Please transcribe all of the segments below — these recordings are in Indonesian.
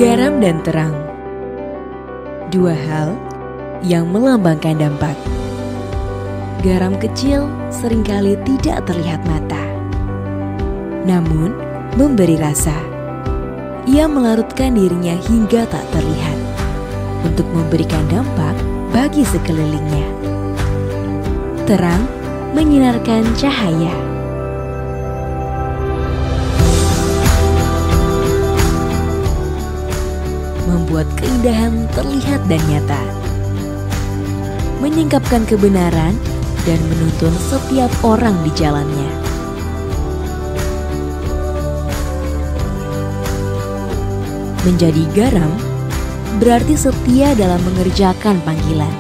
Garam dan terang, dua hal yang melambangkan dampak. Garam kecil seringkali tidak terlihat mata, namun memberi rasa. Ia melarutkan dirinya hingga tak terlihat untuk memberikan dampak bagi sekelilingnya. Terang menyinarkan cahaya. Membuat keindahan terlihat dan nyata, menyingkapkan kebenaran dan menuntun setiap orang di jalannya. Menjadi garam berarti setia dalam mengerjakan panggilan,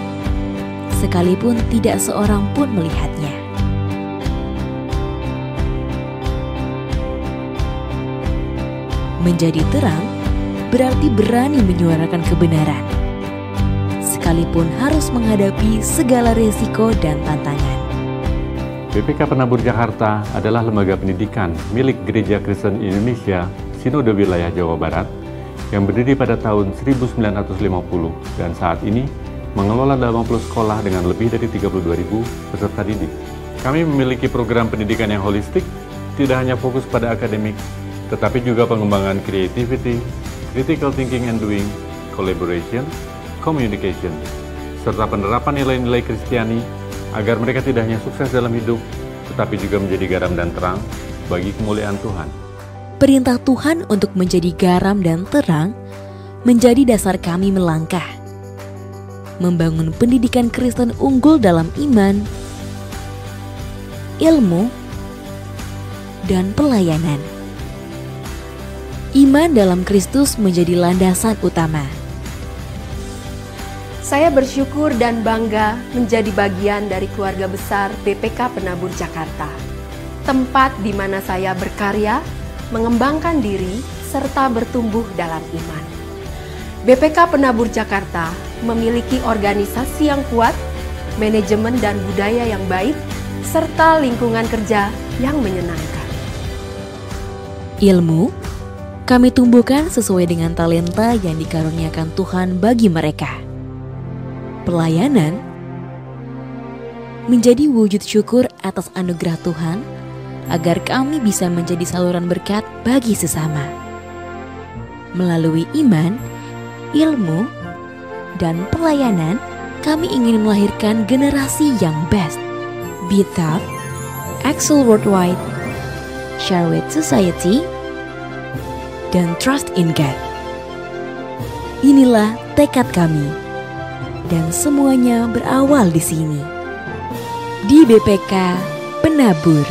sekalipun tidak seorang pun melihatnya. Menjadi terang berarti berani menyuarakan kebenaran, sekalipun harus menghadapi segala resiko dan tantangan. BPK Penabur Jakarta adalah lembaga pendidikan milik Gereja Kristen Indonesia Sinode Wilayah Jawa Barat yang berdiri pada tahun 1950 dan saat ini mengelola 80 sekolah dengan lebih dari 32.000 peserta didik. Kami memiliki program pendidikan yang holistik, tidak hanya fokus pada akademik, tetapi juga pengembangan creativity, critical thinking and doing, collaboration, communication, serta penerapan nilai-nilai Kristiani agar mereka tidak hanya sukses dalam hidup, tetapi juga menjadi garam dan terang bagi kemuliaan Tuhan. Perintah Tuhan untuk menjadi garam dan terang menjadi dasar kami melangkah, membangun pendidikan Kristen unggul dalam iman, ilmu, dan pelayanan. Iman dalam Kristus menjadi landasan utama. Saya bersyukur dan bangga menjadi bagian dari keluarga besar BPK Penabur Jakarta, tempat di mana saya berkarya, mengembangkan diri, serta bertumbuh dalam iman. BPK Penabur Jakarta memiliki organisasi yang kuat, manajemen dan budaya yang baik, serta lingkungan kerja yang menyenangkan. Ilmu kami tumbuhkan sesuai dengan talenta yang dikaruniakan Tuhan bagi mereka. Pelayanan menjadi wujud syukur atas anugerah Tuhan agar kami bisa menjadi saluran berkat bagi sesama. Melalui iman, ilmu, dan pelayanan, kami ingin melahirkan generasi yang best. Be tough, excel worldwide, share with society, dan trust in God. Inilah tekad kami, dan semuanya berawal di sini, di BPK Penabur.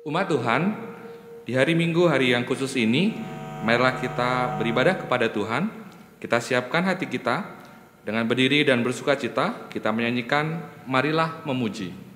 Umat Tuhan, di hari Minggu, hari yang khusus ini, marilah kita beribadah kepada Tuhan. Kita siapkan hati kita, dengan berdiri dan bersuka cita, kita menyanyikan Marilah Memuji.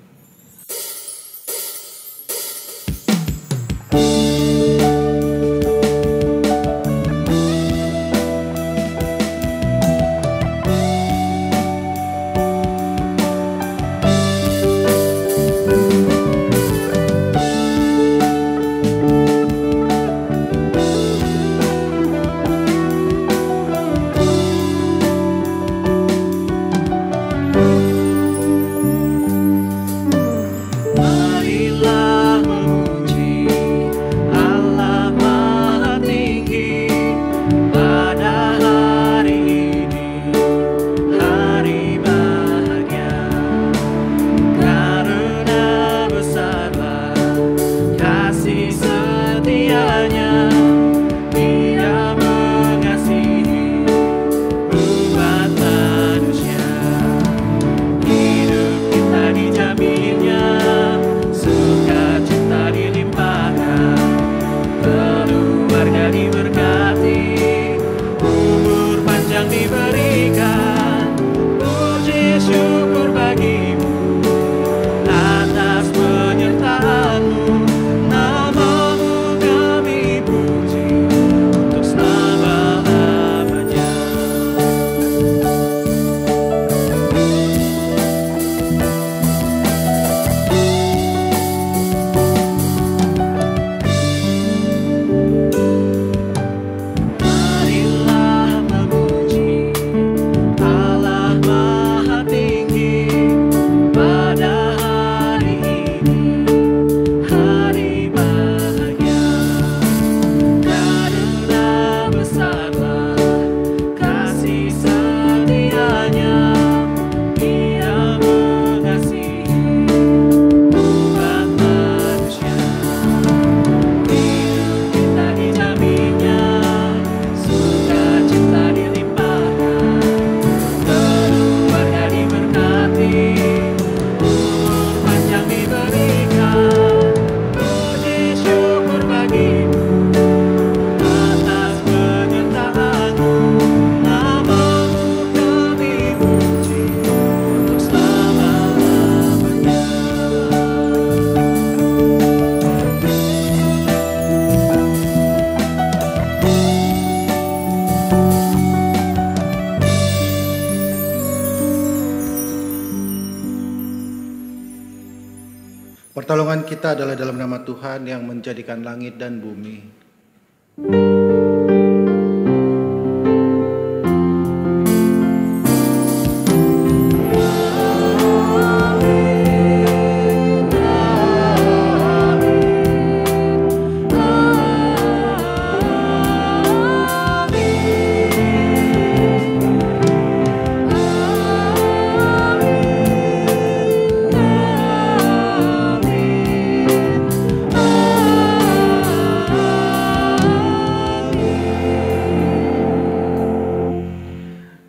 Pertolongan kita adalah dalam nama Tuhan yang menjadikan langit dan bumi.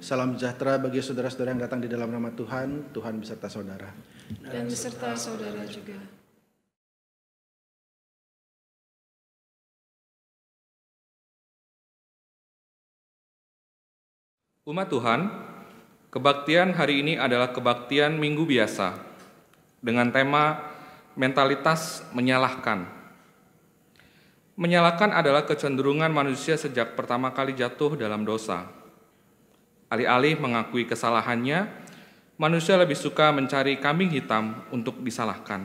Salam sejahtera bagi saudara-saudara yang datang di dalam nama Tuhan. Tuhan beserta saudara. Dan beserta saudara juga. Umat Tuhan, kebaktian hari ini adalah kebaktian Minggu Biasa dengan tema mentalitas menyalahkan. Menyalahkan adalah kecenderungan manusia sejak pertama kali jatuh dalam dosa. Alih-alih mengakui kesalahannya, manusia lebih suka mencari kambing hitam untuk disalahkan.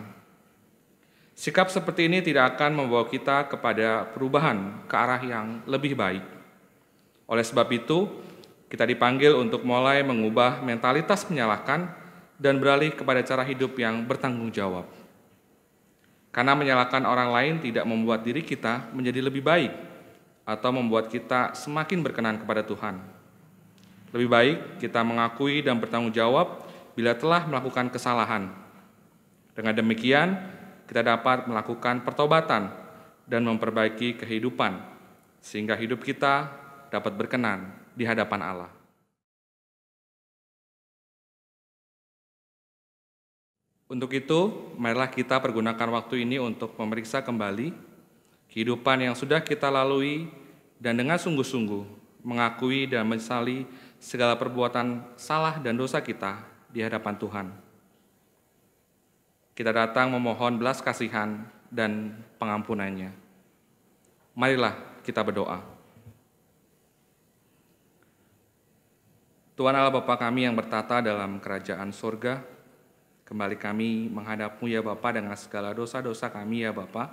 Sikap seperti ini tidak akan membawa kita kepada perubahan ke arah yang lebih baik. Oleh sebab itu, kita dipanggil untuk mulai mengubah mentalitas menyalahkan dan beralih kepada cara hidup yang bertanggung jawab. Karena menyalahkan orang lain tidak membuat diri kita menjadi lebih baik atau membuat kita semakin berkenan kepada Tuhan. Lebih baik kita mengakui dan bertanggung jawab bila telah melakukan kesalahan. Dengan demikian, kita dapat melakukan pertobatan dan memperbaiki kehidupan, sehingga hidup kita dapat berkenan di hadapan Allah. Untuk itu, marilah kita pergunakan waktu ini untuk memeriksa kembali kehidupan yang sudah kita lalui dan dengan sungguh-sungguh mengakui dan menyesali segala perbuatan salah dan dosa kita di hadapan Tuhan. Kita datang memohon belas kasihan dan pengampunannya. Marilah kita berdoa. Tuhan Allah Bapa kami yang bertata dalam kerajaan surga, kembali kami menghadap-Mu ya Bapa dengan segala dosa-dosa kami ya Bapa.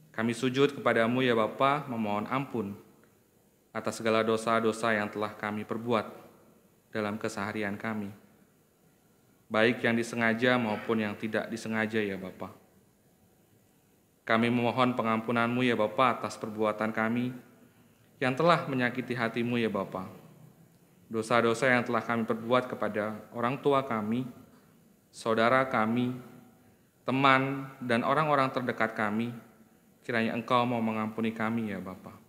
Kami sujud kepadamu ya Bapa, memohon ampun atas segala dosa-dosa yang telah kami perbuat dalam keseharian kami, baik yang disengaja maupun yang tidak disengaja ya Bapa. Kami memohon pengampunan-Mu ya Bapa atas perbuatan kami yang telah menyakiti hati-Mu ya Bapa. Dosa-dosa yang telah kami perbuat kepada orang tua kami, saudara kami, teman, dan orang-orang terdekat kami, kiranya Engkau mau mengampuni kami ya Bapa.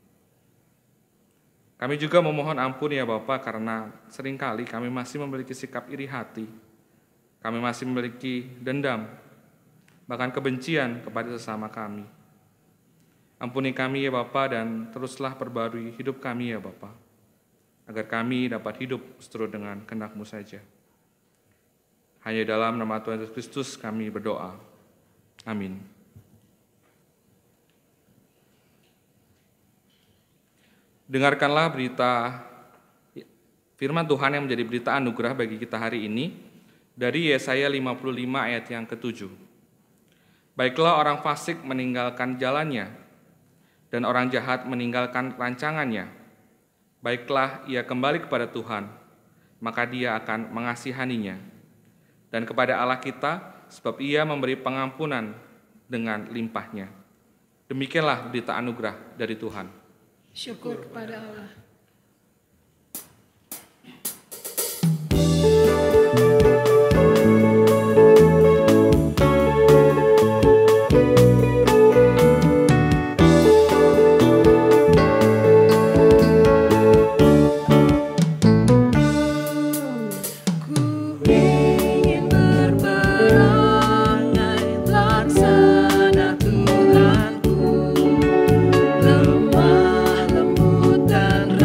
Kami juga memohon ampun ya Bapa karena seringkali kami masih memiliki sikap iri hati. Kami masih memiliki dendam, bahkan kebencian kepada sesama kami. Ampuni kami ya Bapa dan teruslah perbarui hidup kami ya Bapa, agar kami dapat hidup seturut dengan kehendak-Mu saja. Hanya dalam nama Tuhan Yesus Kristus kami berdoa. Amin. Dengarkanlah berita firman Tuhan yang menjadi berita anugerah bagi kita hari ini dari Yesaya 55 ayat yang ke-7. Baiklah orang fasik meninggalkan jalannya dan orang jahat meninggalkan rancangannya. Baiklah ia kembali kepada Tuhan, maka Dia akan mengasihaninya. Dan kepada Allah kita, sebab Ia memberi pengampunan dengan limpahnya. Demikianlah berita anugerah dari Tuhan. Syukur kepada Allah. Lemah, lembut, dan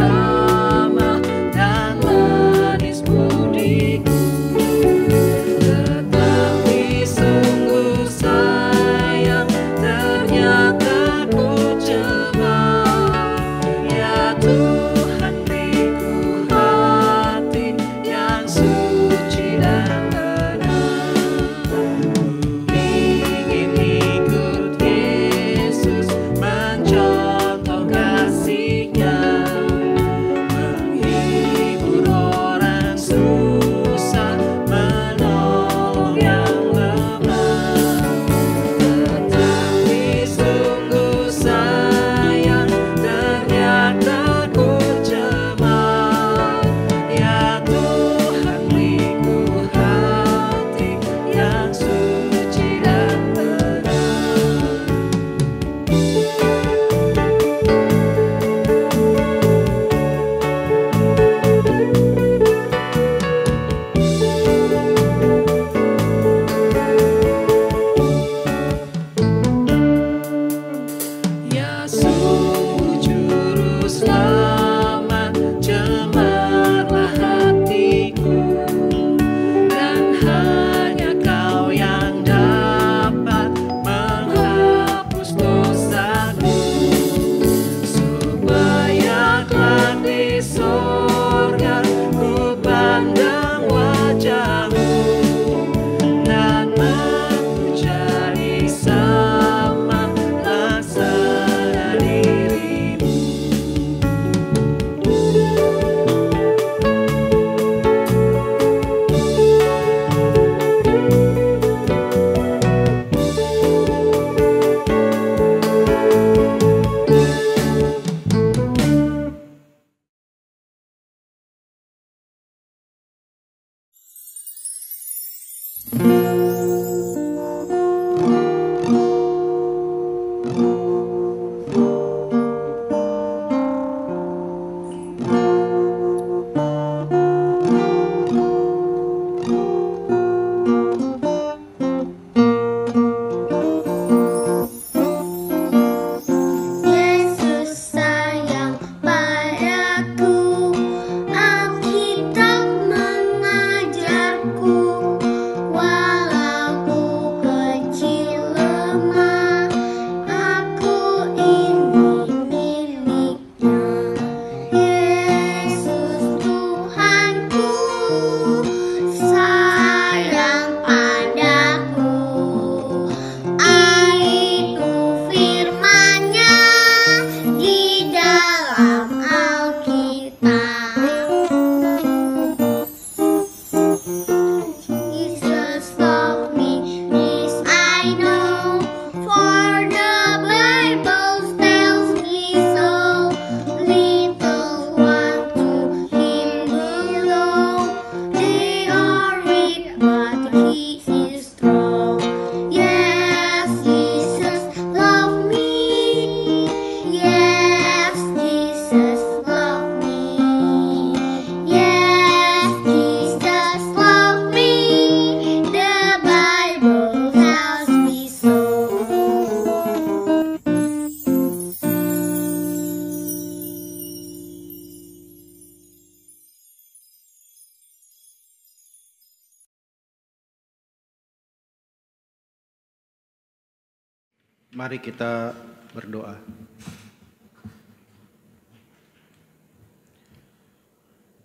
Mari kita berdoa.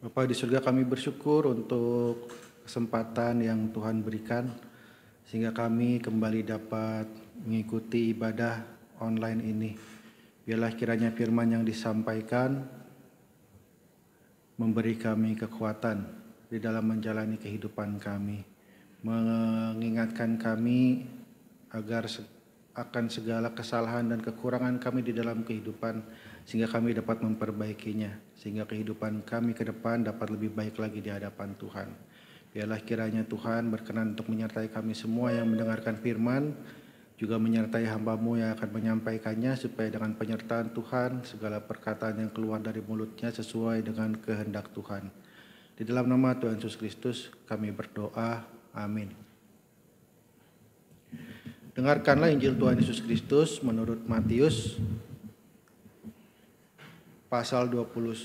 Bapa di surga, kami bersyukur untuk kesempatan yang Tuhan berikan sehingga kami kembali dapat mengikuti ibadah online ini. Biarlah kiranya firman yang disampaikan memberi kami kekuatan di dalam menjalani kehidupan kami, mengingatkan kami agar akan segala kesalahan dan kekurangan kami di dalam kehidupan sehingga kami dapat memperbaikinya, sehingga kehidupan kami ke depan dapat lebih baik lagi di hadapan Tuhan. Biarlah kiranya Tuhan berkenan untuk menyertai kami semua yang mendengarkan firman, juga menyertai hamba-Mu yang akan menyampaikannya, supaya dengan penyertaan Tuhan segala perkataan yang keluar dari mulutnya sesuai dengan kehendak Tuhan. Di dalam nama Tuhan Yesus Kristus kami berdoa, amin. Dengarkanlah Injil Tuhan Yesus Kristus menurut Matius pasal 21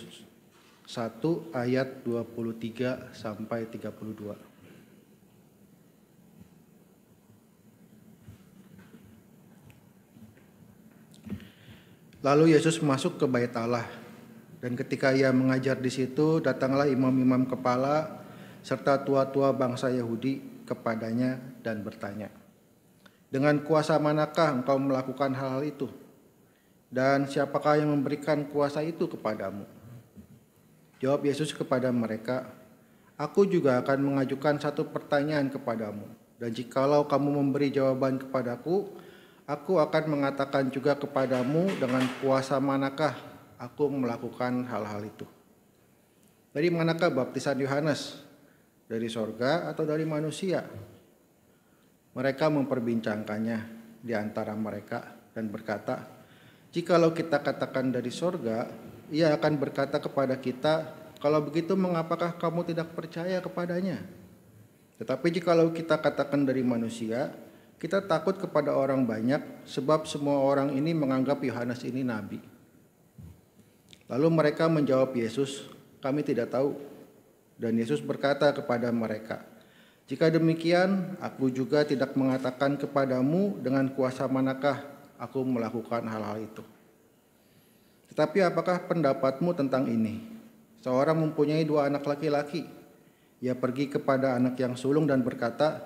ayat 23 sampai 32. Lalu Yesus masuk ke bait Allah, dan ketika ia mengajar di situ, datanglah imam-imam kepala serta tua-tua bangsa Yahudi kepadanya dan bertanya, "Dengan kuasa manakah engkau melakukan hal-hal itu? Dan siapakah yang memberikan kuasa itu kepadamu?" Jawab Yesus kepada mereka, "Aku juga akan mengajukan satu pertanyaan kepadamu. Dan jikalau kamu memberi jawaban kepadaku, aku akan mengatakan juga kepadamu dengan kuasa manakah aku melakukan hal-hal itu. Dari manakah baptisan Yohanes? Dari sorga atau dari manusia?" Mereka memperbincangkannya di antara mereka dan berkata, "Jikalau kita katakan dari sorga, ia akan berkata kepada kita, 'Kalau begitu mengapakah kamu tidak percaya kepadanya?' Tetapi jikalau kita katakan dari manusia, kita takut kepada orang banyak, sebab semua orang ini menganggap Yohanes ini nabi." Lalu mereka menjawab Yesus, "Kami tidak tahu." Dan Yesus berkata kepada mereka, "Jika demikian, aku juga tidak mengatakan kepadamu dengan kuasa manakah aku melakukan hal-hal itu. Tetapi apakah pendapatmu tentang ini? Seorang mempunyai 2 anak laki-laki. Ia pergi kepada anak yang sulung dan berkata,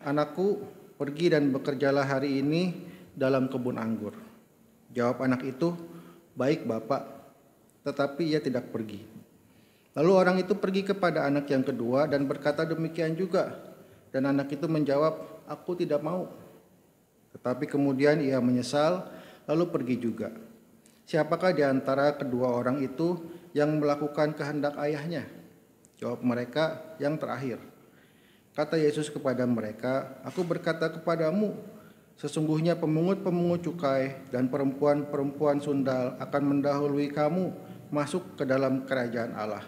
'Anakku, pergi dan bekerjalah hari ini dalam kebun anggur.' Jawab anak itu, 'Baik, Bapak.' Tetapi ia tidak pergi. Lalu orang itu pergi kepada anak yang kedua dan berkata demikian juga. Dan anak itu menjawab, 'Aku tidak mau.' Tetapi kemudian ia menyesal, lalu pergi juga. Siapakah di antara kedua orang itu yang melakukan kehendak ayahnya?" Jawab mereka, "Yang terakhir." Kata Yesus kepada mereka, "Aku berkata kepadamu, sesungguhnya pemungut-pemungut cukai dan perempuan-perempuan sundal akan mendahului kamu masuk ke dalam kerajaan Allah.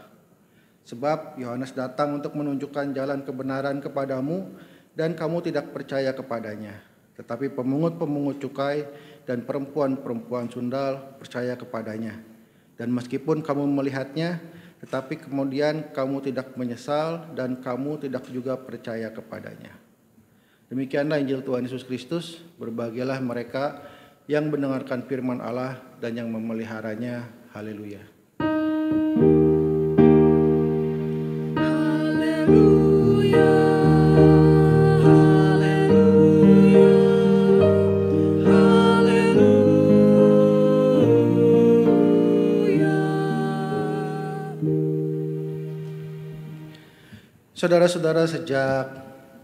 Sebab Yohanes datang untuk menunjukkan jalan kebenaran kepadamu, dan kamu tidak percaya kepadanya. Tetapi pemungut-pemungut cukai dan perempuan-perempuan sundal percaya kepadanya. Dan meskipun kamu melihatnya, tetapi kemudian kamu tidak menyesal dan kamu tidak juga percaya kepadanya." Demikianlah Injil Tuhan Yesus Kristus. Berbahagialah mereka yang mendengarkan firman Allah dan yang memeliharanya. Haleluya. Haleluya. Saudara-saudara, sejak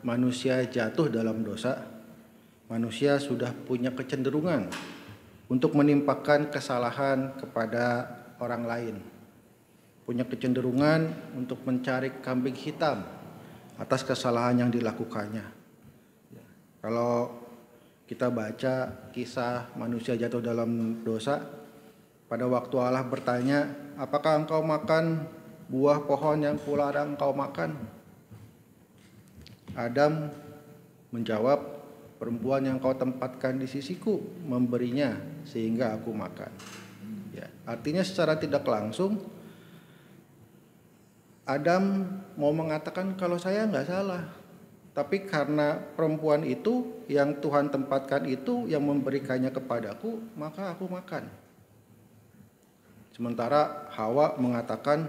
manusia jatuh dalam dosa, manusia sudah punya kecenderungan untuk menimpakan kesalahan kepada orang lain. Punya kecenderungan untuk mencari kambing hitam atas kesalahan yang dilakukannya. Kalau kita baca kisah manusia jatuh dalam dosa, pada waktu Allah bertanya, "Apakah engkau makan buah pohon yang kularang engkau makan?" Adam menjawab, "Perempuan yang kau tempatkan di sisiku memberinya sehingga aku makan." Ya, artinya secara tidak langsung Adam mau mengatakan kalau saya nggak salah, tapi karena perempuan itu yang Tuhan tempatkan itu yang memberikannya kepadaku, maka aku makan. Sementara Hawa mengatakan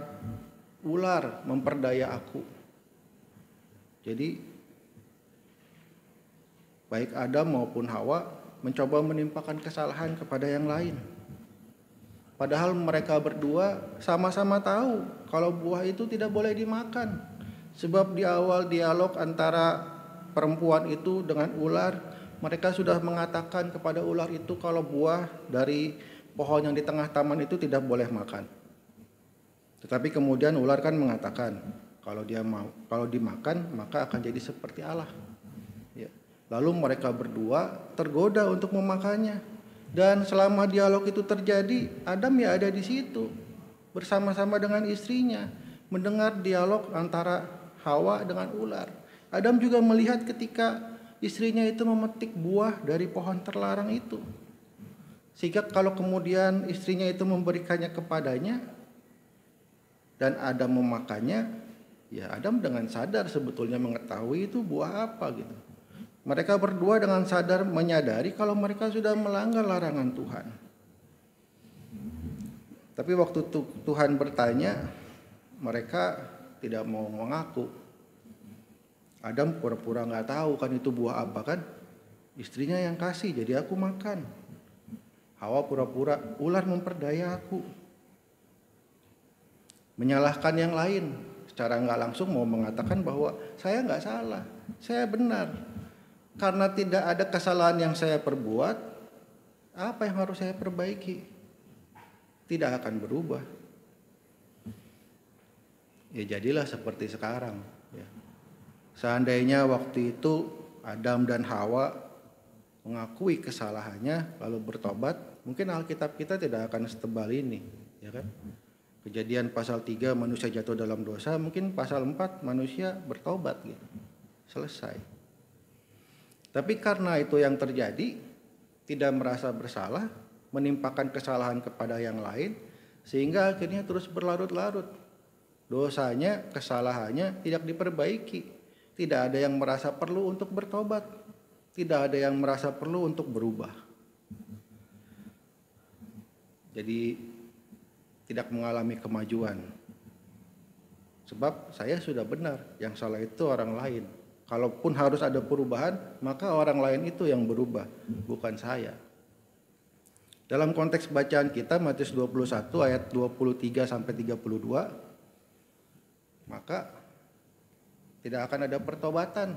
ular memperdaya aku. Jadi baik Adam maupun Hawa mencoba menimpakan kesalahan kepada yang lain. Padahal mereka berdua sama-sama tahu kalau buah itu tidak boleh dimakan. Sebab di awal dialog antara perempuan itu dengan ular, mereka sudah mengatakan kepada ular itu kalau buah dari pohon yang di tengah taman itu tidak boleh makan. Tetapi kemudian ular kan mengatakan kalau dimakan maka akan jadi seperti Allah. Ya. Lalu mereka berdua tergoda untuk memakannya. Dan selama dialog itu terjadi, Adam ya ada di situ bersama-sama dengan istrinya mendengar dialog antara Hawa dengan ular. Adam juga melihat ketika istrinya itu memetik buah dari pohon terlarang itu. Sehingga kalau kemudian istrinya itu memberikannya kepadanya dan Adam memakannya, ya Adam dengan sadar sebetulnya mengetahui itu buah apa gitu. Mereka berdua dengan sadar menyadari kalau mereka sudah melanggar larangan Tuhan. Tapi waktu Tuhan bertanya, mereka tidak mau mengaku. Adam pura-pura nggak tahu kan itu buah apa kan. Istrinya yang kasih, jadi aku makan. Hawa pura-pura, ular memperdaya aku. Menyalahkan yang lain. Secara nggak langsung mau mengatakan bahwa saya nggak salah, saya benar. Karena tidak ada kesalahan yang saya perbuat, apa yang harus saya perbaiki? Tidak akan berubah. Ya jadilah seperti sekarang. Ya. Seandainya waktu itu Adam dan Hawa mengakui kesalahannya lalu bertobat, mungkin Alkitab kita tidak akan setebal ini, ya kan? Kejadian pasal 3 manusia jatuh dalam dosa, mungkin pasal 4 manusia bertobat gitu. Selesai. Tapi karena itu yang terjadi, tidak merasa bersalah, menimpakan kesalahan kepada yang lain, sehingga akhirnya terus berlarut-larut. Dosanya, kesalahannya tidak diperbaiki. Tidak ada yang merasa perlu untuk bertobat. Tidak ada yang merasa perlu untuk berubah. Jadi tidak mengalami kemajuan. Sebab saya sudah benar, yang salah itu orang lain. Kalaupun harus ada perubahan, maka orang lain itu yang berubah, bukan saya. Dalam konteks bacaan kita Matius 21 ayat 23 sampai 32, maka tidak akan ada pertobatan.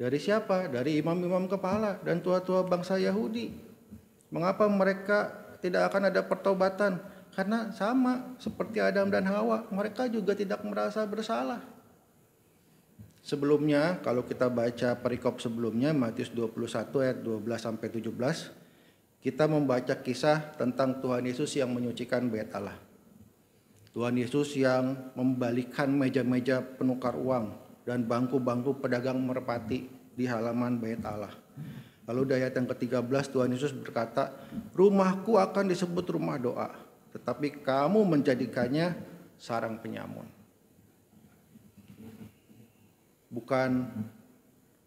Dari siapa? Dari imam-imam kepala dan tua-tua bangsa Yahudi. Mengapa mereka tidak akan ada pertobatan? Karena sama seperti Adam dan Hawa, mereka juga tidak merasa bersalah. Sebelumnya, kalau kita baca perikop sebelumnya, Matius 21 ayat 12-17, kita membaca kisah tentang Tuhan Yesus yang menyucikan bait Allah. Tuhan Yesus yang membalikan meja-meja penukar uang dan bangku-bangku pedagang merpati di halaman bait Allah. Lalu di ayat yang ke-13 Tuhan Yesus berkata, rumahku akan disebut rumah doa, tetapi kamu menjadikannya sarang penyamun. Bukan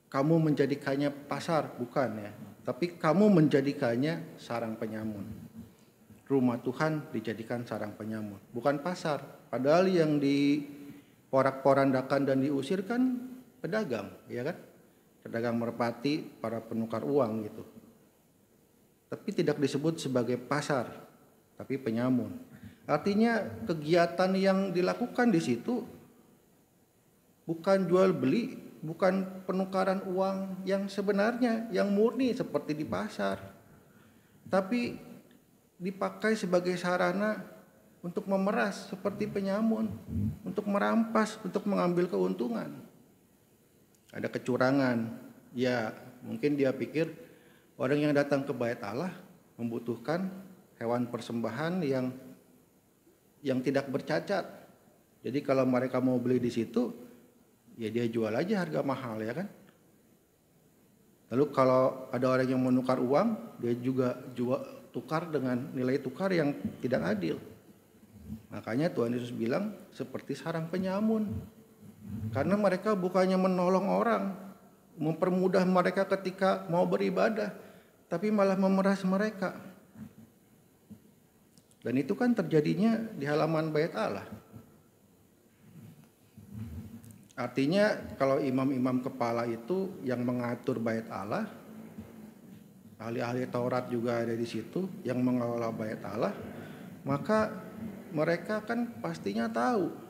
kamu menjadikannya pasar, bukan ya. Tapi kamu menjadikannya sarang penyamun. Rumah Tuhan dijadikan sarang penyamun, bukan pasar. Padahal yang diporak-porandakan dan diusir kan pedagang, ya kan? Pedagang merpati, para penukar uang gitu. Tapi tidak disebut sebagai pasar, tapi penyamun. Artinya kegiatan yang dilakukan di situ bukan jual beli, bukan penukaran uang yang sebenarnya, yang murni seperti di pasar. Tapi dipakai sebagai sarana untuk memeras seperti penyamun, untuk merampas, untuk mengambil keuntungan. Ada kecurangan. Ya, mungkin dia pikir orang yang datang ke bait Allah membutuhkan hewan persembahan yang tidak bercacat. Jadi kalau mereka mau beli di situ, ya dia jual aja harga mahal, ya kan. Lalu kalau ada orang yang menukar uang, dia juga tukar dengan nilai tukar yang tidak adil. Makanya Tuhan Yesus bilang seperti sarang penyamun. Karena mereka bukannya menolong orang, mempermudah mereka ketika mau beribadah, tapi malah memeras mereka. Dan itu kan terjadinya di halaman bait Allah. Artinya kalau imam-imam kepala itu yang mengatur bait Allah, ahli-ahli Taurat juga ada di situ yang mengelola bait Allah, maka mereka kan pastinya tahu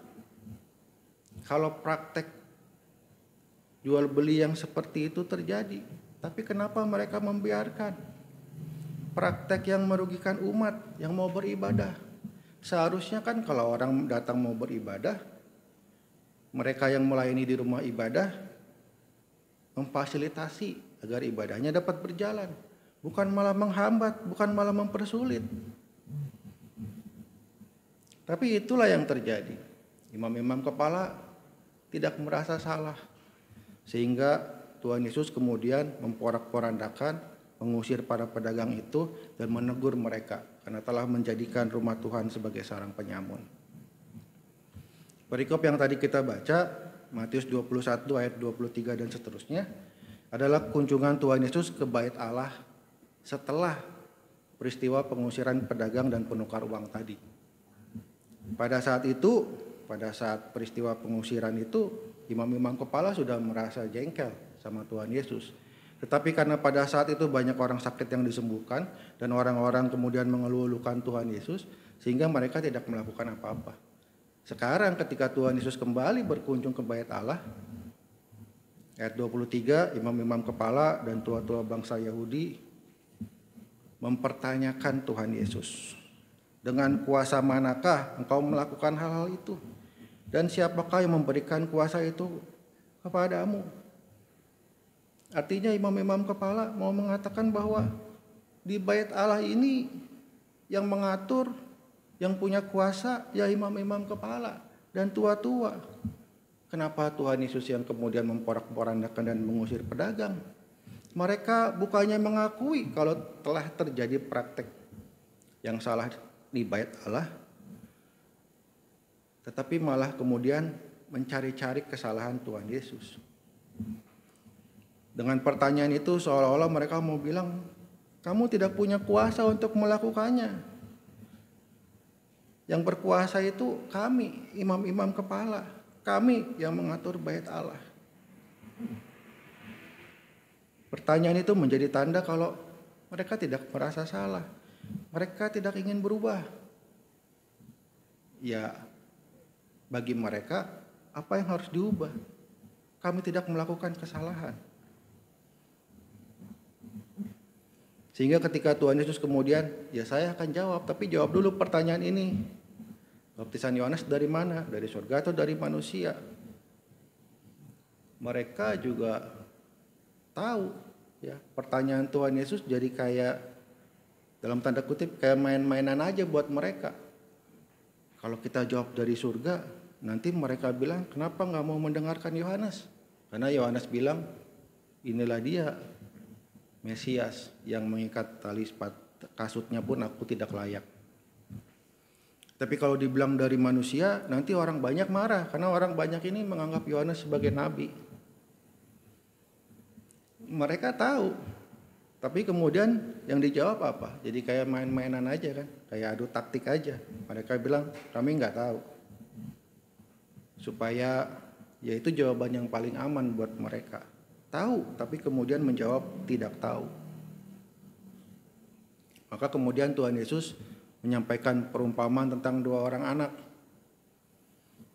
kalau praktek jual beli yang seperti itu terjadi. Tapi kenapa mereka membiarkan praktek yang merugikan umat yang mau beribadah? Seharusnya kan kalau orang datang mau beribadah, mereka yang melayani di rumah ibadah memfasilitasi agar ibadahnya dapat berjalan, bukan malah menghambat, bukan malah mempersulit. Tapi itulah yang terjadi. Imam-imam kepala tidak merasa salah, sehingga Tuhan Yesus kemudian memporak-porandakan, mengusir para pedagang itu dan menegur mereka karena telah menjadikan rumah Tuhan sebagai sarang penyamun. Perikop yang tadi kita baca, Matius 21 ayat 23 dan seterusnya, adalah kunjungan Tuhan Yesus ke bait Allah setelah peristiwa pengusiran pedagang dan penukar uang tadi. Pada saat itu, pada saat peristiwa pengusiran itu, imam-imam kepala sudah merasa jengkel sama Tuhan Yesus. Tetapi karena pada saat itu banyak orang sakit yang disembuhkan dan orang-orang kemudian mengeluh-elukan Tuhan Yesus, sehingga mereka tidak melakukan apa-apa. Sekarang ketika Tuhan Yesus kembali berkunjung ke bait Allah, ayat 23, imam-imam kepala dan tua-tua bangsa Yahudi mempertanyakan Tuhan Yesus. Dengan kuasa manakah engkau melakukan hal-hal itu? Dan siapakah yang memberikan kuasa itu kepadamu? Artinya imam-imam kepala mau mengatakan bahwa di bait Allah ini yang mengatur, yang punya kuasa ya imam-imam kepala dan tua-tua. Kenapa Tuhan Yesus yang kemudian memporak-porandakan dan mengusir pedagang? Mereka bukannya mengakui kalau telah terjadi praktek yang salah di bait Allah, tetapi malah kemudian mencari-cari kesalahan Tuhan Yesus. Dengan pertanyaan itu seolah-olah mereka mau bilang, kamu tidak punya kuasa untuk melakukannya. Yang berkuasa itu kami, imam-imam kepala, kami yang mengatur bait Allah. Pertanyaan itu menjadi tanda kalau mereka tidak merasa salah. Mereka tidak ingin berubah. Ya, bagi mereka apa yang harus diubah? Kami tidak melakukan kesalahan. Sehingga ketika Tuhan Yesus kemudian, ya saya akan jawab, tapi jawab dulu pertanyaan ini. Baptisan Yohanes dari mana? Dari surga atau dari manusia? mereka juga tahu ya, pertanyaan Tuhan Yesus jadi kayak dalam tanda kutip kayak main-mainan aja buat mereka. Kalau kita jawab dari surga, nanti mereka bilang kenapa nggak mau mendengarkan Yohanes? Karena Yohanes bilang inilah dia Mesias yang mengikat tali kasutnya pun aku tidak layak. Tapi kalau dibilang dari manusia, nanti orang banyak marah karena orang banyak ini menganggap Yohanes sebagai nabi. Mereka tahu, tapi kemudian yang dijawab apa? Jadi kayak main-mainan aja kan, kayak adu taktik aja. Mereka bilang kami nggak tahu. Supaya yaitu jawaban yang paling aman buat mereka. Tahu, tapi kemudian menjawab tidak tahu. Maka kemudian Tuhan Yesus menyampaikan perumpamaan tentang dua orang anak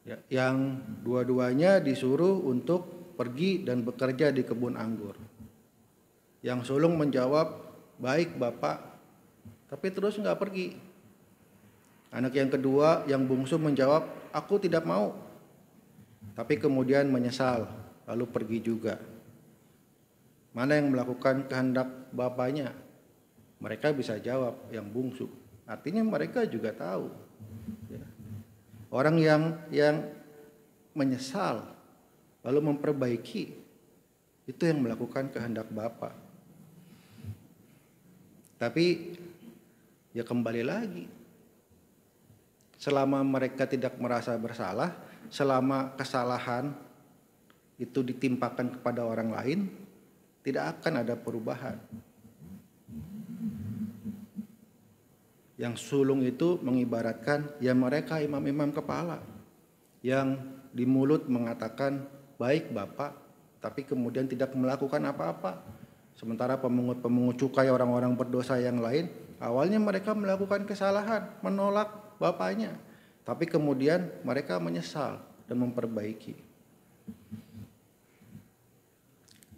ya, yang dua-duanya disuruh untuk pergi dan bekerja di kebun anggur. Yang sulung menjawab, baik Bapak, tapi terus nggak pergi. Anak yang kedua, yang bungsu menjawab, aku tidak mau, tapi kemudian menyesal, lalu pergi juga. Mana yang melakukan kehendak bapaknya? Mereka bisa jawab, yang bungsu. Artinya mereka juga tahu. Ya. Orang yang menyesal lalu memperbaiki itu yang melakukan kehendak Bapa. Tapi ya kembali lagi, selama mereka tidak merasa bersalah, selama kesalahan itu ditimpakan kepada orang lain, tidak akan ada perubahan. Yang sulung itu mengibaratkan ya mereka imam-imam kepala yang di mulut mengatakan baik Bapak, tapi kemudian tidak melakukan apa-apa. Sementara pemungut-pemungut cukai orang-orang berdosa yang lain, awalnya mereka melakukan kesalahan, menolak bapaknya, tapi kemudian mereka menyesal dan memperbaiki.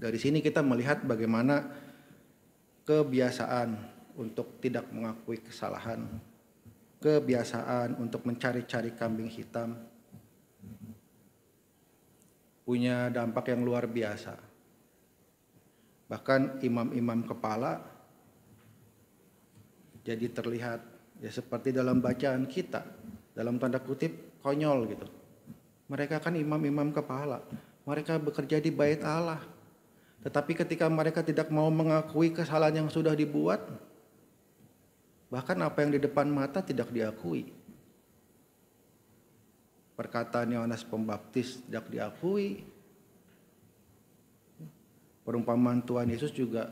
Dari sini kita melihat bagaimana kebiasaan untuk tidak mengakui kesalahan, kebiasaan untuk mencari-cari kambing hitam, punya dampak yang luar biasa. Bahkan imam-imam kepala jadi terlihat ya seperti dalam bacaan kita, dalam tanda kutip konyol gitu. Mereka kan imam-imam kepala, mereka bekerja di bait Allah. Tetapi ketika mereka tidak mau mengakui kesalahan yang sudah dibuat, bahkan apa yang di depan mata tidak diakui. Perkataan Yohanes Pembaptis tidak diakui. Perumpamaan Tuhan Yesus juga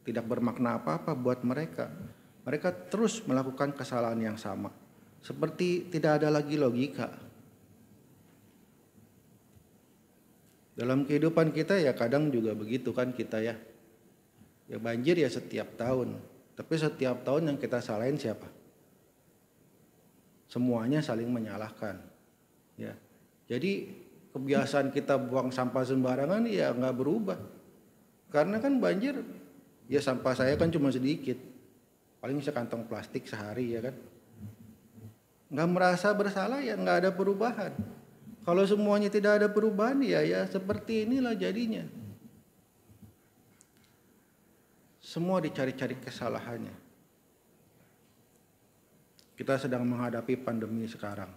tidak bermakna apa-apa buat mereka. Mereka terus melakukan kesalahan yang sama. Seperti tidak ada lagi logika. Dalam kehidupan kita ya kadang juga begitu kan kita ya. Ya banjir ya setiap tahun. Tapi setiap tahun yang kita salahin siapa? Semuanya saling menyalahkan. Ya. Jadi kebiasaan kita buang sampah sembarangan ya nggak berubah. Karena kan banjir, ya sampah saya kan cuma sedikit. Paling sekantong plastik sehari ya kan. Nggak merasa bersalah ya nggak ada perubahan. Kalau semuanya tidak ada perubahan ya seperti inilah jadinya. Semua dicari-cari kesalahannya. Kita sedang menghadapi pandemi sekarang.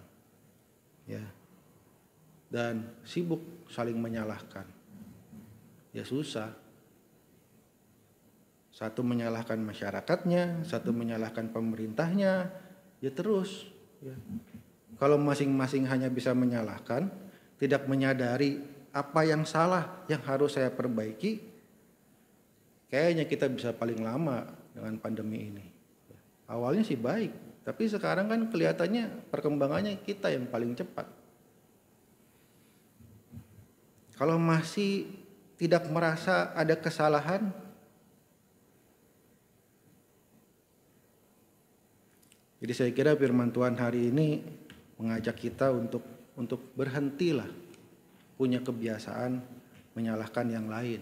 Ya. Dan sibuk saling menyalahkan. Ya susah. Satu menyalahkan masyarakatnya, satu menyalahkan pemerintahnya, ya terus. Ya. Kalau masing-masing hanya bisa menyalahkan, tidak menyadari apa yang salah yang harus saya perbaiki, kayaknya kita bisa paling lama dengan pandemi ini. Awalnya sih baik, tapi sekarang kan kelihatannya perkembangannya kita yang paling cepat. Kalau masih tidak merasa ada kesalahan, jadi saya kira firman Tuhan hari ini mengajak kita untuk berhentilah punya kebiasaan menyalahkan yang lain.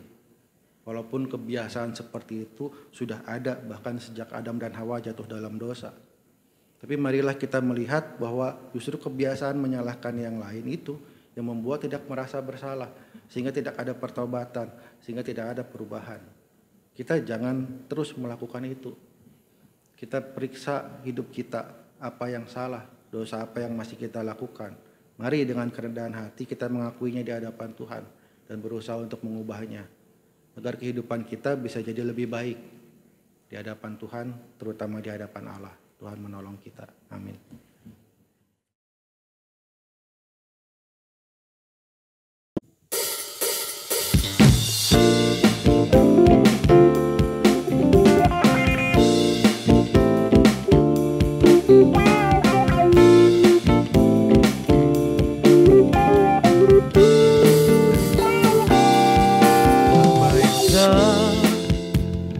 Walaupun kebiasaan seperti itu sudah ada bahkan sejak Adam dan Hawa jatuh dalam dosa. Tapi marilah kita melihat bahwa justru kebiasaan menyalahkan yang lain itu yang membuat tidak merasa bersalah, sehingga tidak ada pertobatan, sehingga tidak ada perubahan. Kita jangan terus melakukan itu. Kita periksa hidup kita, apa yang salah, dosa apa yang masih kita lakukan. Mari dengan kerendahan hati kita mengakuinya di hadapan Tuhan dan berusaha untuk mengubahnya, agar kehidupan kita bisa jadi lebih baik di hadapan Tuhan, terutama di hadapan Allah. Tuhan menolong kita. Amin.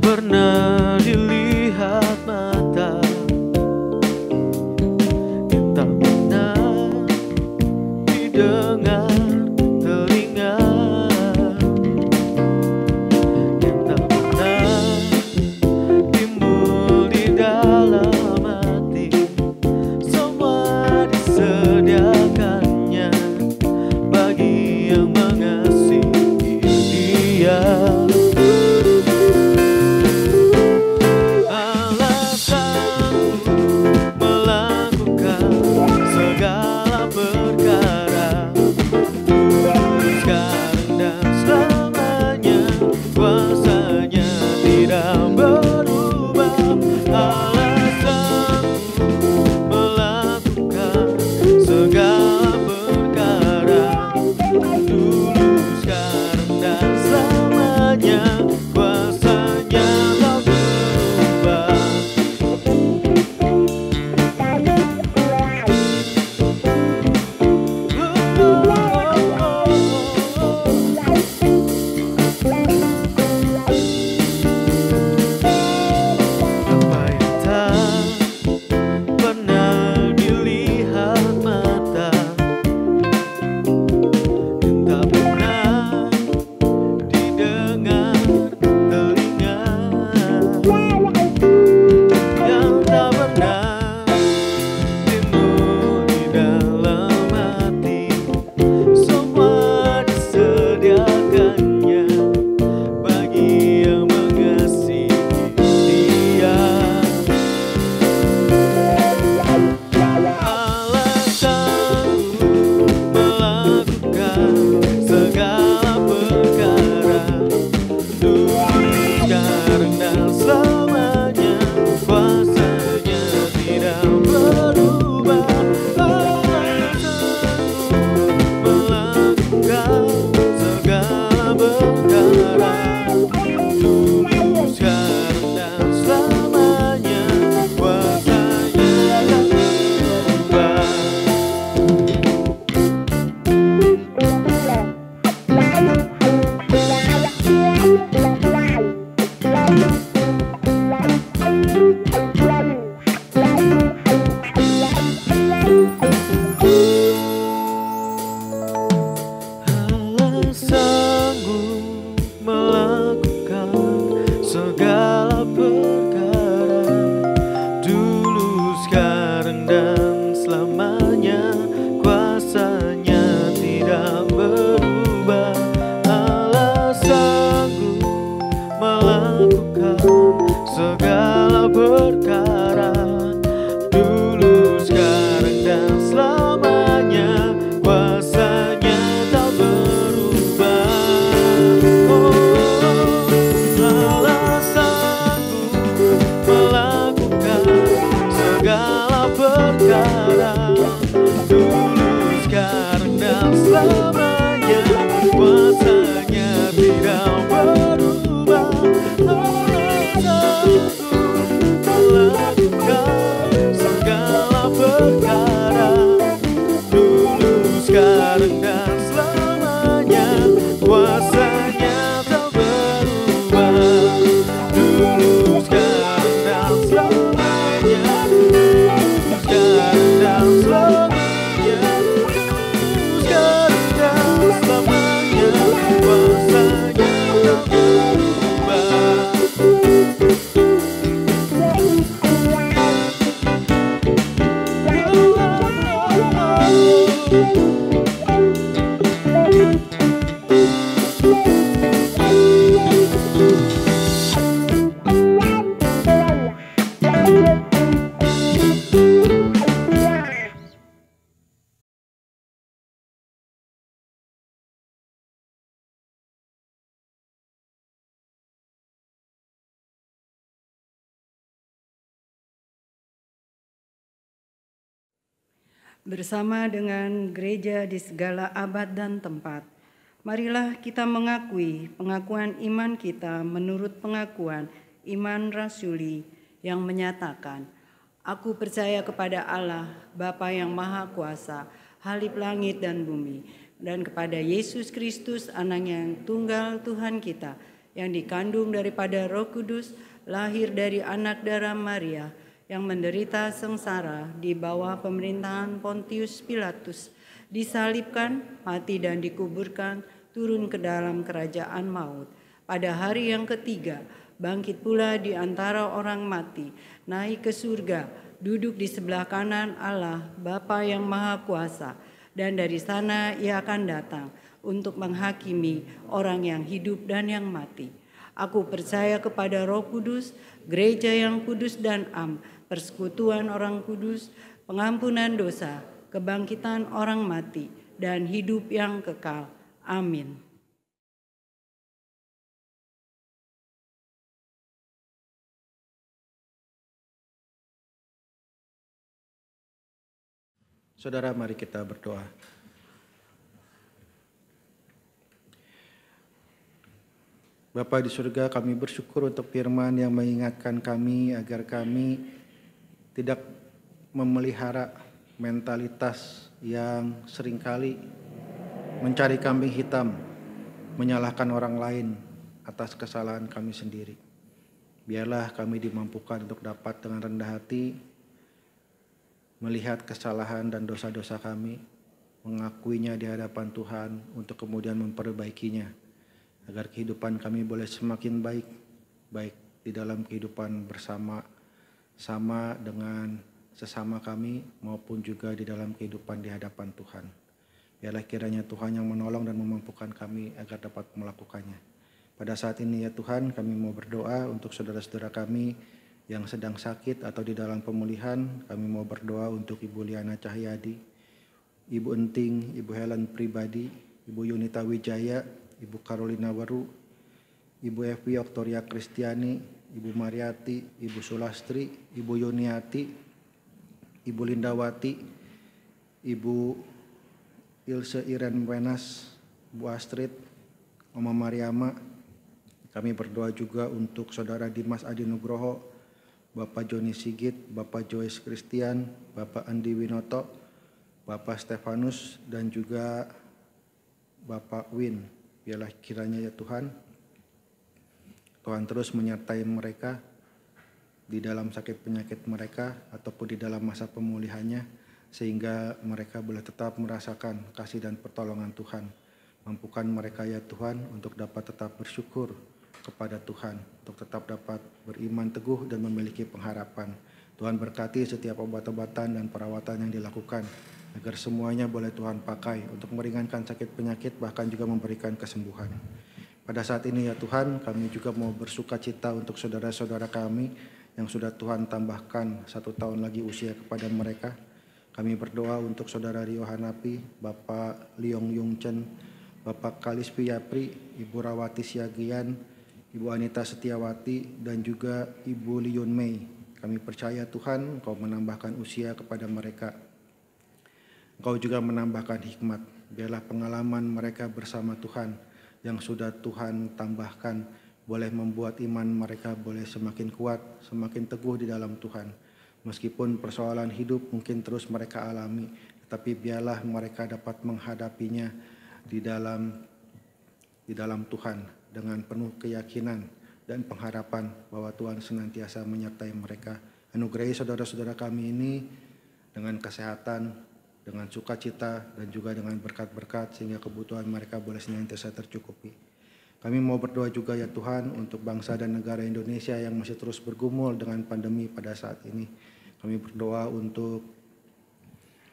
Pernah dilihat mata, yang tak pernah didengar telinga, yang tak pernah timbul di dalam hati, semua disediakannya bagi yang mengasihi Dia. bersama dengan gereja di segala abad dan tempat. Marilah kita mengakui pengakuan iman kita menurut pengakuan iman rasuli yang menyatakan, Aku percaya kepada Allah, Bapa yang Maha Kuasa, Khalif langit dan bumi, dan kepada Yesus Kristus, Anak yang tunggal Tuhan kita, yang dikandung daripada Roh Kudus, lahir dari anak darah Maria, yang menderita sengsara di bawah pemerintahan Pontius Pilatus, disalibkan, mati dan dikuburkan, turun ke dalam kerajaan maut. Pada hari yang ketiga, bangkit pula di antara orang mati, naik ke surga, duduk di sebelah kanan Allah, Bapa yang Maha Kuasa, dan dari sana Ia akan datang untuk menghakimi orang yang hidup dan yang mati. Aku percaya kepada Roh Kudus, gereja yang kudus dan am, persekutuan orang kudus, pengampunan dosa, kebangkitan orang mati, dan hidup yang kekal. Amin. Saudara, mari kita berdoa. Bapa di surga, kami bersyukur untuk firman yang mengingatkan kami agar kami tidak memelihara mentalitas yang seringkali mencari kambing hitam, menyalahkan orang lain atas kesalahan kami sendiri. Biarlah kami dimampukan untuk dapat dengan rendah hati melihat kesalahan dan dosa-dosa kami, mengakuinya di hadapan Tuhan untuk kemudian memperbaikinya, agar kehidupan kami boleh semakin baik, baik di dalam kehidupan bersama dengan sesama kami maupun juga di dalam kehidupan di hadapan Tuhan. Biarlah kiranya Tuhan yang menolong dan memampukan kami agar dapat melakukannya. Pada saat ini ya Tuhan, kami mau berdoa untuk saudara-saudara kami yang sedang sakit atau di dalam pemulihan. Kami mau berdoa untuk Ibu Liana Cahyadi, Ibu Enting, Ibu Helen Pribadi, Ibu Yunita Wijaya, Ibu Carolina Waru, Ibu Evi Oktoria Kristiani, Ibu Mariati, Ibu Sulastri, Ibu Yuniati, Ibu Lindawati, Ibu Ilse Iren Wenas, Bu Astrid, Oma Mariama. Kami berdoa juga untuk Saudara Dimas Adi Nugroho, Bapak Joni Sigit, Bapak Joyce Christian, Bapak Andi Winoto, Bapak Stefanus, dan juga Bapak Win. Biarlah kiranya ya Tuhan, Tuhan terus menyertai mereka di dalam sakit penyakit mereka ataupun di dalam masa pemulihannya, sehingga mereka boleh tetap merasakan kasih dan pertolongan Tuhan. Mampukan mereka ya Tuhan untuk dapat tetap bersyukur kepada Tuhan, untuk tetap dapat beriman teguh dan memiliki pengharapan. Tuhan berkati setiap obat-obatan dan perawatan yang dilakukan, agar semuanya boleh Tuhan pakai untuk meringankan sakit penyakit, bahkan juga memberikan kesembuhan. Pada saat ini ya Tuhan, kami juga mau bersuka cita untuk saudara-saudara kami yang sudah Tuhan tambahkan 1 tahun lagi usia kepada mereka. Kami berdoa untuk Saudara Rio Hanapi, Bapak Liong Yung Chen, Bapak Kalis Piyapri, Ibu Rawati Siagian, Ibu Anita Setiawati, dan juga Ibu Liun Mei. Kami percaya Tuhan, Engkau menambahkan usia kepada mereka. Engkau juga menambahkan hikmat. Biarlah pengalaman mereka bersama Tuhan yang sudah Tuhan tambahkan boleh membuat iman mereka boleh semakin kuat, semakin teguh di dalam Tuhan. Meskipun persoalan hidup mungkin terus mereka alami, tetapi biarlah mereka dapat menghadapinya di dalam Tuhan dengan penuh keyakinan dan pengharapan bahwa Tuhan senantiasa menyertai mereka. Anugerahi saudara-saudara kami ini dengan kesehatan, dengan sukacita, dan juga dengan berkat-berkat sehingga kebutuhan mereka boleh senantiasa tercukupi. Kami mau berdoa juga ya Tuhan untuk bangsa dan negara Indonesia yang masih terus bergumul dengan pandemi pada saat ini. Kami berdoa untuk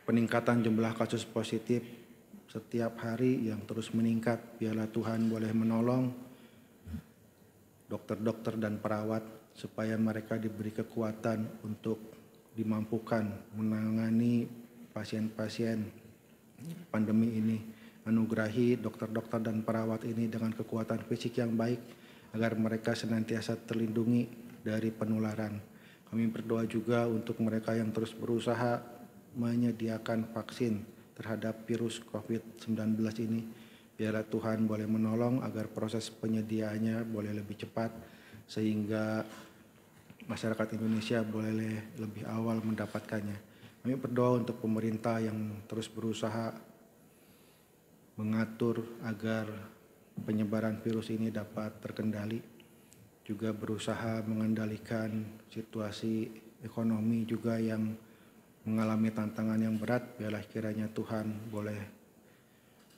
peningkatan jumlah kasus positif setiap hari yang terus meningkat. Biarlah Tuhan boleh menolong dokter-dokter dan perawat supaya mereka diberi kekuatan untuk dimampukan menangani pasien-pasien pandemi ini. Anugerahi dokter-dokter dan perawat ini dengan kekuatan fisik yang baik agar mereka senantiasa terlindungi dari penularan. Kami berdoa juga untuk mereka yang terus berusaha menyediakan vaksin terhadap virus COVID-19 ini. Biarlah Tuhan boleh menolong agar proses penyediaannya boleh lebih cepat sehingga masyarakat Indonesia boleh lebih awal mendapatkannya. Kami berdoa untuk pemerintah yang terus berusaha mengatur agar penyebaran virus ini dapat terkendali, juga berusaha mengendalikan situasi ekonomi juga yang mengalami tantangan yang berat. Biarlah kiranya Tuhan boleh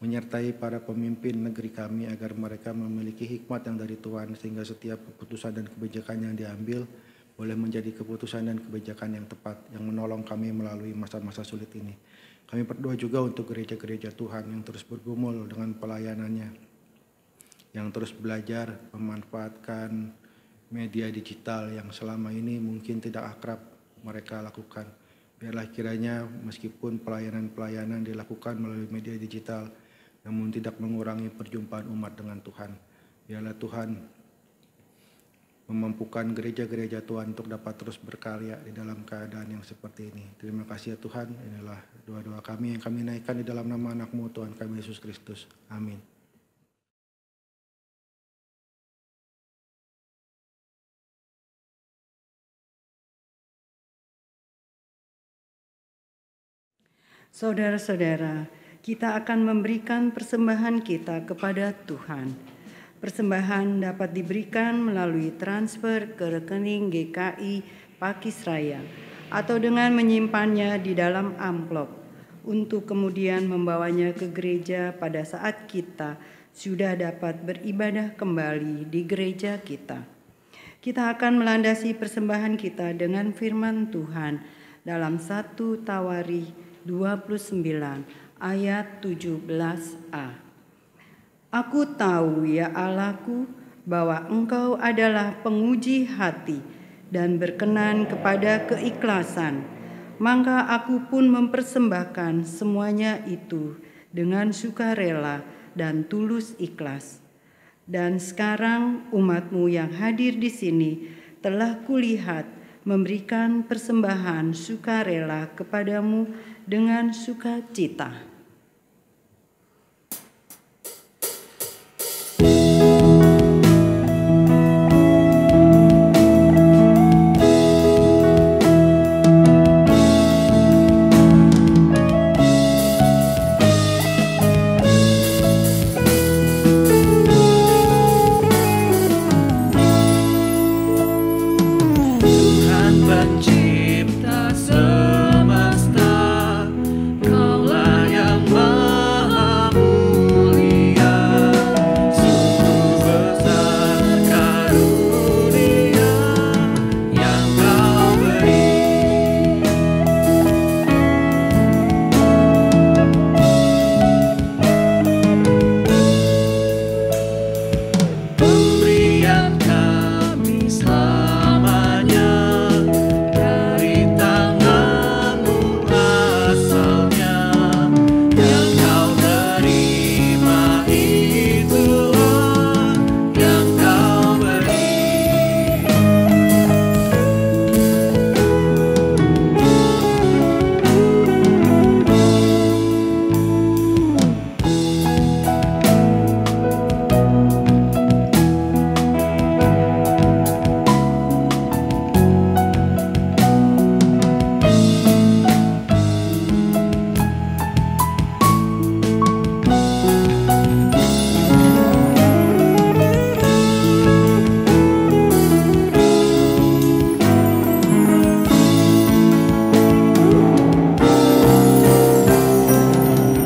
menyertai para pemimpin negeri kami agar mereka memiliki hikmat yang dari Tuhan sehingga setiap keputusan dan kebijakan yang diambil boleh menjadi keputusan dan kebijakan yang tepat yang menolong kami melalui masa-masa sulit ini. Kami berdoa juga untuk gereja-gereja Tuhan yang terus bergumul dengan pelayanannya, yang terus belajar memanfaatkan media digital yang selama ini mungkin tidak akrab mereka lakukan. Biarlah kiranya meskipun pelayanan-pelayanan dilakukan melalui media digital, namun tidak mengurangi perjumpaan umat dengan Tuhan. Biarlah Tuhan memampukan gereja-gereja Tuhan untuk dapat terus berkarya di dalam keadaan yang seperti ini. Terima kasih ya Tuhan, inilah doa-doa kami yang kami naikkan di dalam nama anak-Mu Tuhan kami Yesus Kristus. Amin. Saudara-saudara, kita akan memberikan persembahan kita kepada Tuhan. Persembahan dapat diberikan melalui transfer ke rekening GKI Pakisraya atau dengan menyimpannya di dalam amplop untuk kemudian membawanya ke gereja pada saat kita sudah dapat beribadah kembali di gereja kita. Kita akan melandasi persembahan kita dengan firman Tuhan dalam 1 Tawarikh 29 ayat 17a. Aku tahu ya Allahku bahwa Engkau adalah penguji hati dan berkenan kepada keikhlasan, maka aku pun mempersembahkan semuanya itu dengan sukarela dan tulus ikhlas. Dan sekarang umat-Mu yang hadir di sini telah kulihat memberikan persembahan sukarela kepadamu dengan sukacita. Pencipta semesta, Kaulah yang maha mulia, sungguh besar karunia yang Kau beri. Pemberian kami selamanya dari tangan-Mu asalnya, yang Kau terima itulah yang Kau beri.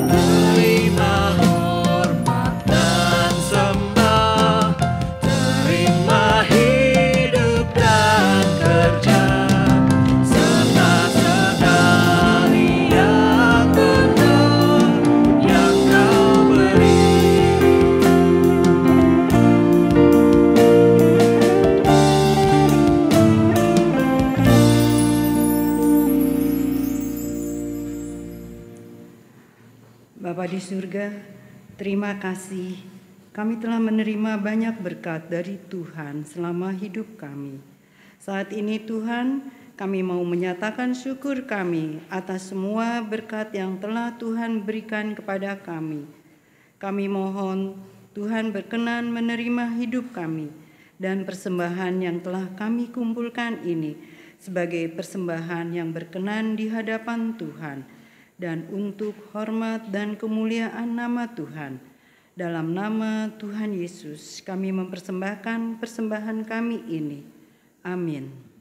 Terima hormat dan sembah, terima hidup dan kerja, serta sekali yang benar yang Kau beri. Bapa di surga, terima kasih kami telah menerima banyak berkat dari Tuhan selama hidup kami. Saat ini Tuhan, kami mau menyatakan syukur kami atas semua berkat yang telah Tuhan berikan kepada kami. Kami mohon Tuhan berkenan menerima hidup kami dan persembahan yang telah kami kumpulkan ini sebagai persembahan yang berkenan di hadapan Tuhan dan untuk hormat dan kemuliaan nama Tuhan. Dalam nama Tuhan Yesus kami mempersembahkan persembahan kami ini. Amin.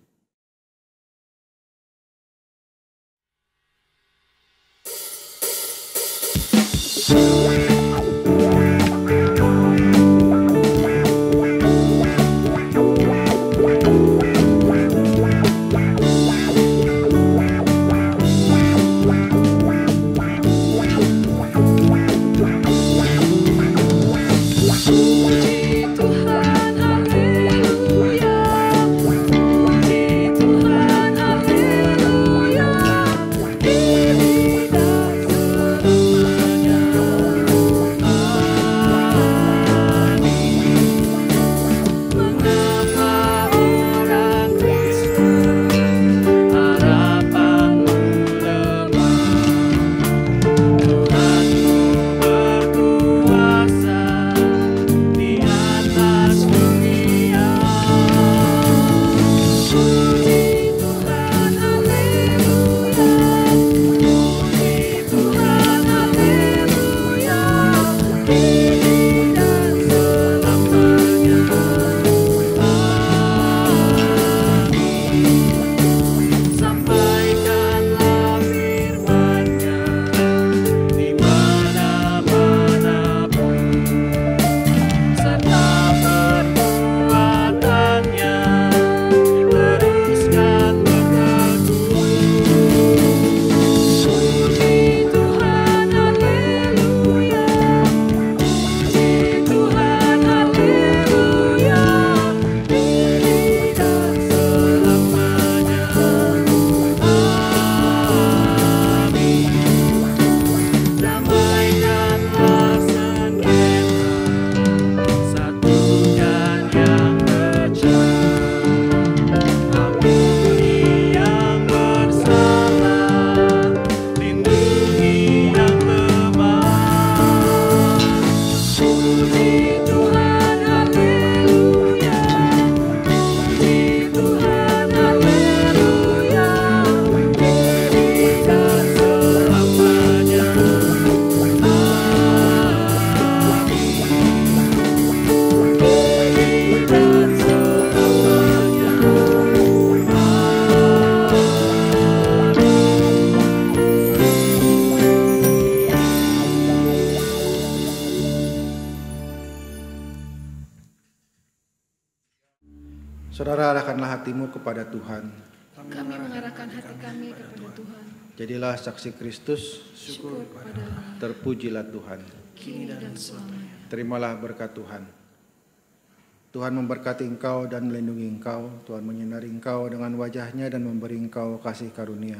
Saudara, arahkanlah hatimu kepada Tuhan. Kami mengarahkan hati kami kepada Tuhan. Jadilah saksi Kristus. Syukur kepada Allah, Terpujilah Tuhan. kini dan selamanya. Terimalah berkat Tuhan. Tuhan memberkati engkau dan melindungi engkau. Tuhan menyinari engkau dengan wajah-Nya dan memberi engkau kasih karunia.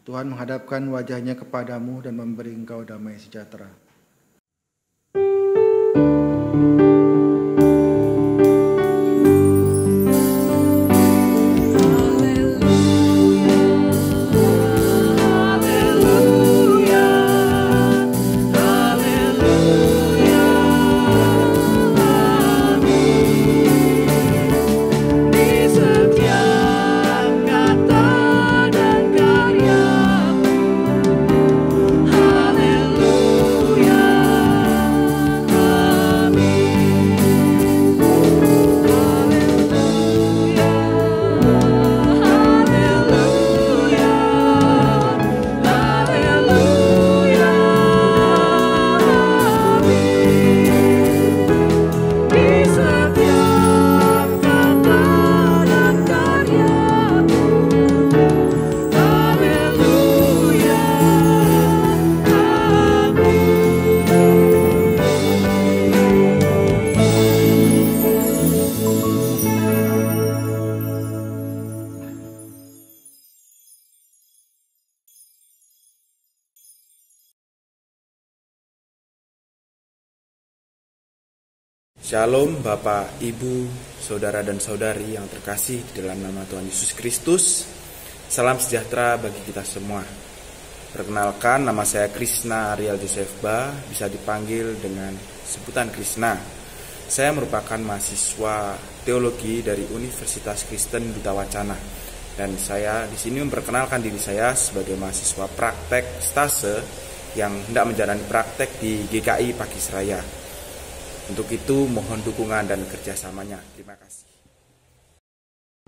Tuhan menghadapkan wajah-Nya kepadamu dan memberi engkau damai sejahtera. Shalom Bapak, Ibu, Saudara dan Saudari yang terkasih dalam nama Tuhan Yesus Kristus. Salam sejahtera bagi kita semua. Perkenalkan, nama saya Krishna Ariel Joseph Ba, bisa dipanggil dengan sebutan Krishna. Saya merupakan mahasiswa teologi dari Universitas Kristen Duta Wacana, dan saya di sini memperkenalkan diri saya sebagai mahasiswa praktek stase yang hendak menjalani praktek di GKI Pakisraya. Untuk itu mohon dukungan dan kerjasamanya. Terima kasih.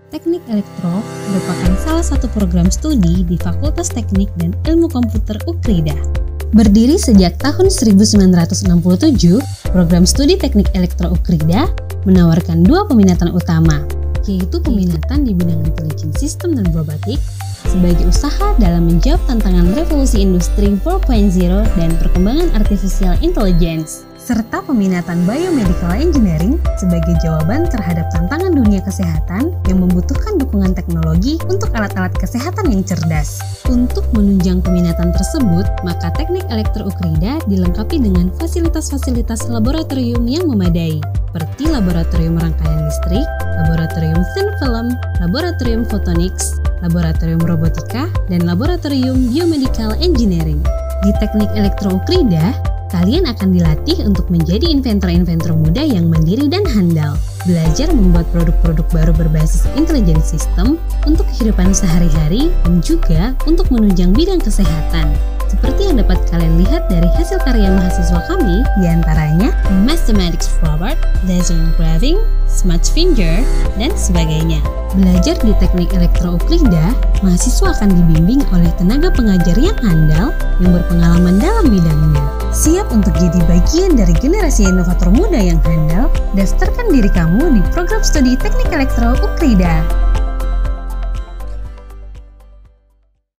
Teknik Elektro merupakan salah satu program studi di Fakultas Teknik dan Ilmu Komputer UKRIDA. Berdiri sejak tahun 1967, program studi Teknik Elektro UKRIDA menawarkan dua peminatan utama, yaitu peminatan di bidang intelijen sistem dan robotik sebagai usaha dalam menjawab tantangan revolusi industri 4.0 dan perkembangan artificial intelligence, serta peminatan Biomedical Engineering sebagai jawaban terhadap tantangan dunia kesehatan yang membutuhkan dukungan teknologi untuk alat-alat kesehatan yang cerdas. Untuk menunjang peminatan tersebut, maka Teknik Elektro UKRIDA dilengkapi dengan fasilitas-fasilitas laboratorium yang memadai, seperti laboratorium rangkaian listrik, laboratorium thin film, laboratorium photonics, laboratorium robotika, dan laboratorium Biomedical Engineering. Di Teknik Elektro UKRIDA, kalian akan dilatih untuk menjadi inventor-inventor muda yang mandiri dan handal, belajar membuat produk-produk baru berbasis intelijen sistem untuk kehidupan sehari-hari dan juga untuk menunjang bidang kesehatan. Seperti yang dapat kalian lihat dari hasil karya mahasiswa kami, diantaranya Mathematics Robot, Laser Engraving, Smart Finger, dan sebagainya. Belajar di Teknik Elektro UKRIDA, mahasiswa akan dibimbing oleh tenaga pengajar yang handal yang berpengalaman dalam bidangnya. Siap untuk jadi bagian dari generasi inovator muda yang handal? Daftarkan diri kamu di program studi Teknik Elektro UKRIDA.